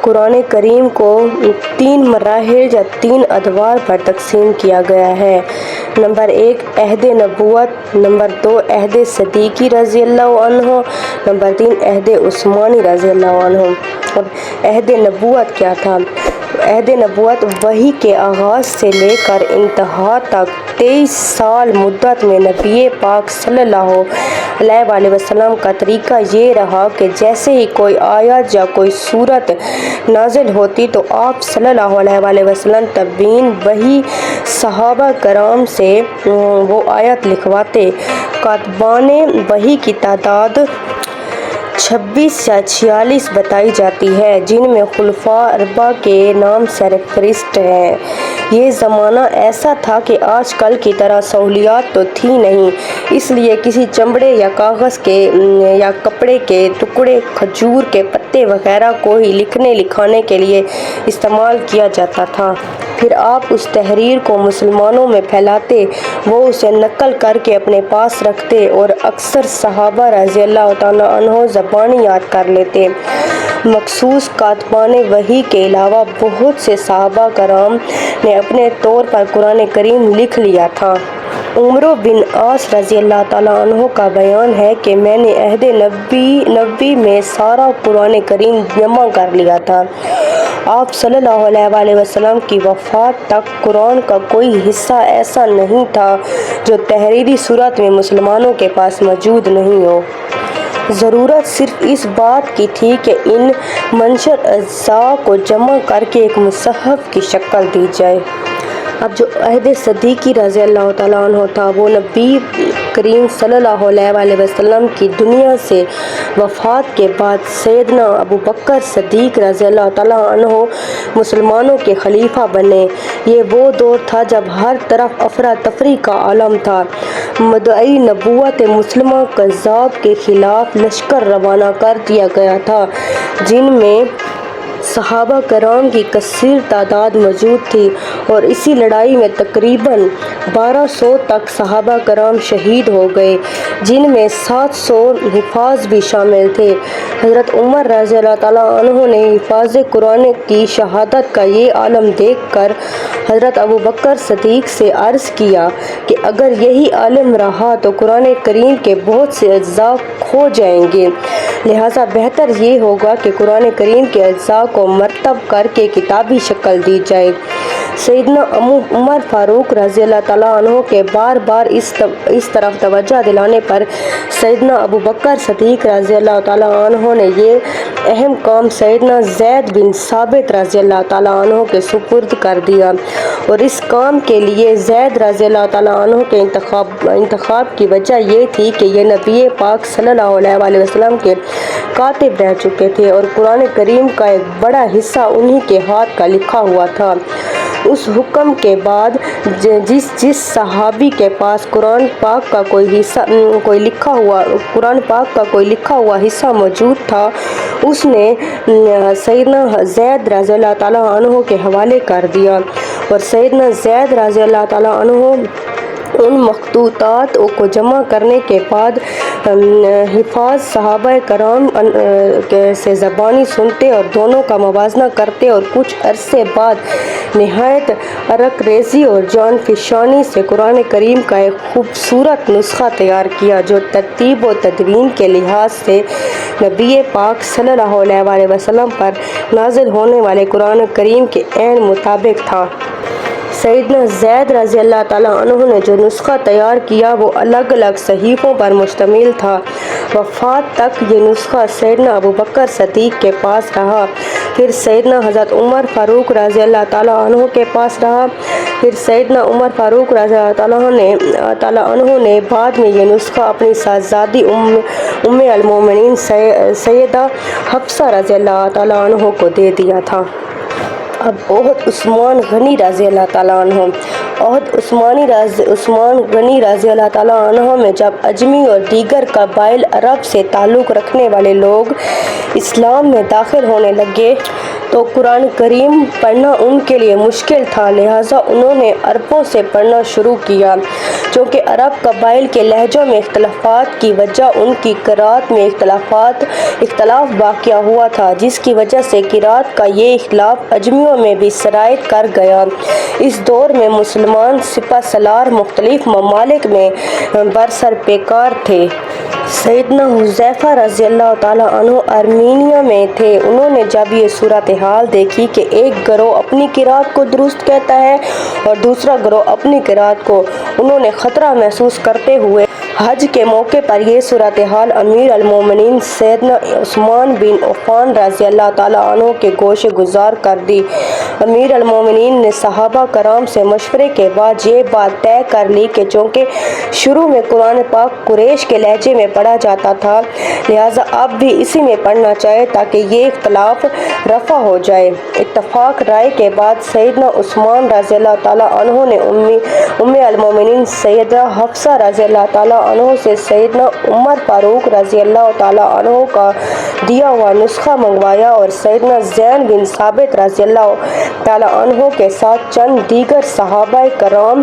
قرآن کریم کو 3 مراحل یا 3 ادوار پر تقسیم کیا گیا ہے۔ نمبر 1 عہد نبوت، نمبر 2 عہد صدیقی رضی اللہ عنہ، نمبر 3 عہد عثمانی رضی اللہ عنہ۔ اب عہد نبوت کیا تھا؟ عہد نبوت وحی کے آغاز سے لے کر انتہا تک 23 سال مدت میں نبی پاک صلی اللہ علیہ وآلہ وسلم کا طریقہ یہ رہا کہ جیسے ہی کوئی آیت یا کوئی سورت نازل ہوتی تو آپ صلی اللہ علیہ وآلہ وسلم تابعین وہی صحابہ کرام سے وہ آیت لکھواتے۔ کاتبان وحی کی تعداد 26 یا 46 بتائی جاتی ہے، جن میں خلفاء اربعہ کے نام سرفہرست ہیں۔ یہ زمانہ ایسا تھا کہ آج کل کی طرح سہولیات تو تھی نہیں، اس لیے کسی چمڑے یا کاغذ کے یا کپڑے کے ٹکڑے، کھجور کے پتے وغیرہ کو ہی لکھنے لکھانے کے لیے استعمال کیا جاتا تھا۔ پھر آپ اس تحریر کو مسلمانوں میں پھیلاتے، وہ اسے نقل کر کے اپنے پاس رکھتے اور اکثر صحابہ رضی اللہ تعالیٰ عنہ زبانی یاد کر لیتے۔ مخصوص کاتبان وحی کے علاوہ بہت سے صحابہ کرام نے اپنے طور پر قرآن کریم لکھ لیا تھا۔ عمرو بن عاص رضی اللہ تعالیٰ عنہ کا بیان ہے کہ میں نے عہد نبوی میں سارا قرآن کریم جمع کر لیا تھا۔ آپ صلی اللہ علیہ وآلہ وسلم کی وفات تک قرآن کا کوئی حصہ ایسا نہیں تھا جو تحریری صورت میں مسلمانوں کے پاس موجود نہیں ہو۔ ضرورت صرف اس بات کی تھی کہ ان منثور اجزاء کو جمع کر کے ایک مصحف کی شکل دی جائے۔ اب جو عہد صدیقی رضی اللہ تعالیٰ عنہ تھا، وہ نبی کریم صلی اللہ علیہ وآلہ وسلم کی دنیا سے وفات کے بعد سیدنا ابو بکر صدیق رضی اللہ تعالیٰ عنہ مسلمانوں کے خلیفہ بنے۔ یہ وہ دور تھا جب ہر طرف افراتفری کا عالم تھا۔ مدعی نبوت مسلمہ کذاب کے خلاف لشکر روانہ کر دیا گیا تھا، جن میں صحابہ کرام کی کثیر تعداد موجود تھی، اور اسی لڑائی میں تقریباً 1200 تک صحابہ کرام شہید ہو گئے، جن میں 700 حفاظ بھی شامل تھے۔ حضرت عمر رضی اللہ تعالیٰ عنہ نے حفاظ قرآن کی شہادت کا یہ عالم دیکھ کر حضرت ابو بکر صدیق سے عرض کیا کہ اگر یہی عالم رہا تو قرآن کریم کے بہت سے اجزاء کھو جائیں گے، لہٰذا بہتر یہ ہوگا کہ قرآن کریم کے اجزاء کو مرتب کر کے کتابی شکل دی جائے۔ سیدنا عمر فاروق رضی اللہ تعالیٰ عنہ کے بار بار اس طرف توجہ دلانے پر سیدنا ابو بکر صدیق رضی اللہ تعالیٰ عنہ نے یہ اہم کام سیدنا زید بن ثابت رضی اللہ تعالیٰ عنہ کے سپرد کر دیا، اور اس کام کے لیے زید رضی اللہ تعالیٰ عنہ کے انتخاب کی وجہ یہ تھی کہ یہ نبی پاک صلی اللہ علیہ وآلہ وسلم کے کاتب رہ چکے تھے، اور قرآن کریم کا ایک بڑا حصہ انہی کے ہاتھ کا لکھا ہوا تھا۔ اس حکم کے بعد جس صحابی کے پاس قرآن پاک کا کوئی لکھا ہوا حصہ موجود تھا، اس نے سیدنا زید رضی اللہ تعالیٰ عنہ کے حوالے کر دیا، اور سیدنا زید رضی اللہ تعالیٰ عنہ ان مخطوطات کو جمع کرنے کے بعد حفاظ صحابہ کرام سے زبانی سنتے اور دونوں کا موازنہ کرتے، اور کچھ عرصے بعد نہایت عرق ریزی اور جان فشانی سے قرآن کریم کا ایک خوبصورت نسخہ تیار کیا، جو ترتیب و تدوین کے لحاظ سے نبی پاک صلی اللہ علیہ وآلہ وسلم پر نازل ہونے والے قرآن کریم کے عین مطابق تھا۔ سیدنا زید رضی اللہ تعالیٰ عنہ نے جو نسخہ تیار کیا وہ الگ الگ صحیفوں پر مشتمل تھا۔ وفات تک یہ نسخہ سیدنا ابو بکر صدیق کے پاس رہا، پھر سیدنا حضرت عمر فاروق رضی اللہ تعالیٰ عنہ کے پاس رہا، پھر سیدنا عمر فاروق رضی اللہ تعالیٰ عنہ نے بعد میں یہ نسخہ اپنی صاحبزادی ام المومنین سیدہ حفصہ رضی اللہ تعالیٰ عنہ کو دے دیا تھا۔ اب عہد عثمان غنی رضی اللہ تعالیٰ عنہ۔ عہد عثمان غنی رضی اللہ تعالیٰ عنہ میں جب اجمی اور دیگر قبائل عرب سے تعلق رکھنے والے لوگ اسلام میں داخل ہونے لگے تو قرآن کریم پڑھنا ان کے لیے مشکل تھا، لہٰذا انہوں نے عربوں سے پڑھنا شروع کیا۔ چونکہ عرب قبائل کے لہجوں میں اختلافات کی وجہ ان کی قرأت میں اختلاف واقع ہوا تھا، جس کی وجہ سے قرأت کا یہ اختلاف عجمیوں میں بھی سرایت کر گیا۔ اس دور میں مسلمان سپہ سالار مختلف ممالک میں برسر پیکار تھے۔ سیدنا حذیفہ رضی اللہ تعالیٰ عنہ آرمینیا میں تھے۔ انہوں نے جب یہ صورتحال دیکھی کہ ایک گروہ اپنی قرأت کو درست کہتا ہے اور دوسرا گروہ اپنی قرأت کو، انہوں نے خطرہ محسوس کرتے ہوئے حج کے موقع پر یہ صورتحال امیر المومنین سیدنا عثمان بن عفان رضی اللہ تعالیٰ عنہ کے گوش گزار کر دی۔ امیر المومنین نے صحابہ کرام سے مشورے کے بعد یہ بات طے کر لی کہ چونکہ شروع میں قرآن پاک قریش کے لہجے میں پڑھا جاتا تھا، لہٰذا اب بھی اسی میں پڑھنا چاہیے تاکہ یہ اختلاف رفع ہو جائے۔ اتفاق رائے کے بعد سیدنا عثمان رضی اللہ تعالیٰ عنہ نے ام المومنین سیدہ حفصہ رضی اللہ تعالیٰ عنہ سے سیدنا عمر فاروق رضی اللہ تعالیٰ عنہ کا دیا ہوا نسخہ منگوایا اور سیدنا زید بن ثابت رضی اللہ تعالیٰ عنہ کے ساتھ چند دیگر صحابہ کرام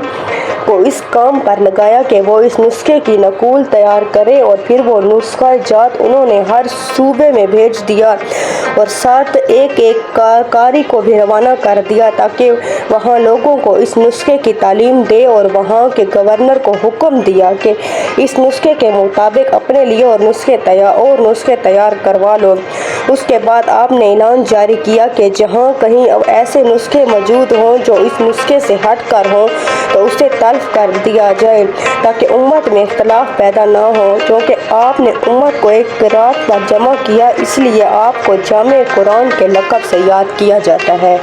کو اس کام پر لگایا کہ وہ اس نسخے کی نقول تیار کریں، اور پھر وہ نسخہ جات انہوں نے ہر صوبے میں بھیج دیا اور ساتھ ایک قاری کو بھی روانہ کر دیا تاکہ وہاں لوگوں کو اس نسخے کی تعلیم دے، اور وہاں کے گورنر کو حکم دیا کہ اس نسخے کے مطابق اپنے لیے اور نسخے تیار کروا لو۔ اس کے بعد آپ نے اعلان جاری کیا کہ جہاں کہیں ایسے نسخے موجود ہوں جو اس نسخے سے ہٹ کر ہوں تو اسے تلف کر دیا جائے تاکہ امت میں اختلاف پیدا نہ ہو۔ چونکہ آپ نے امت کو ایک قرأت پر جمع کیا، اس لیے آپ کو جامع قرآن کے لقب سے یاد کیا جاتا ہے۔